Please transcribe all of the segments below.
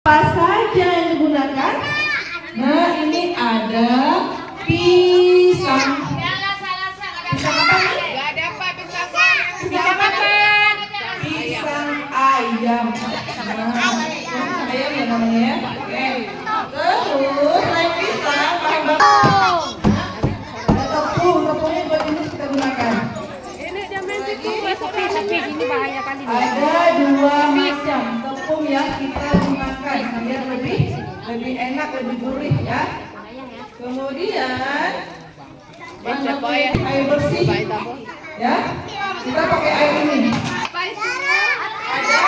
Apa saja yang digunakan? Nah, ini ada pisang. Pisang apa nih? Pisang apa? Pisang ayam. Nah, pisang ayam ya namanya ya. Oke. Terus selain pisang, bahan baku. Ada tepung. Tepungnya buat ini kita gunakan. Tapi ini bahaya kali. Ada dua macam tepung yang kita gunakan biar lebih enak, lebih gurih ya. Kemudian bahan baku air bersih ya. Kita pakai air ini. Ada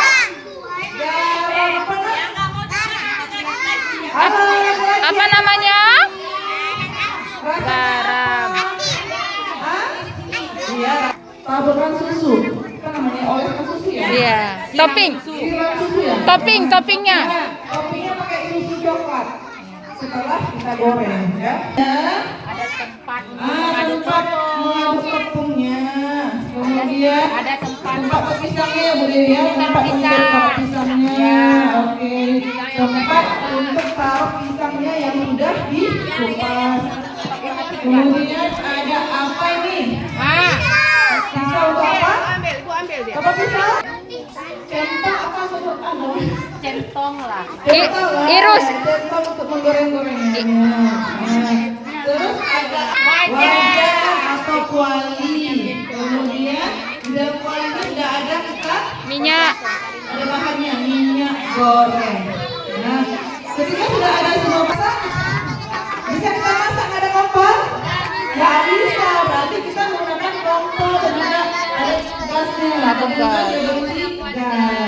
garam apa nak? Apa namanya? Garam. Iya. Taburan susu. Apa namanya? Oleskan susu ya? Iya. Topping. Siram susu ya? Toppingnya. Nah, toppingnya pakai susu coklat. Setelah kita goreng ya. Ada tempat Tempat mengaduk tepungnya. Kemudian ada tempat tempat pisangnya ya Bu Dewi ya. Tempat untuk taruh pisangnya. Oke. Tempat untuk taruh pisangnya yang sudah dikupas. Kemudian ada apa ini? Pisau untuk apa? ambil dia. Apa pisau? Centong apa sebut anu? Centong lah. Centong lah. Irus. Centong untuk menggoreng-gorengnya. Terus ada wajan atau kuali. Kemudian di dalam kuali itu sudah ada kita Minyak. ada bahannya minyak goreng. Nah, ketika sudah ada semua masak, bisa kita masak nggak ada kompor? Nggak bisa, berarti kita menggunakan kompor dan juga ada gasnya. Nah, Ada gas. berisi gas.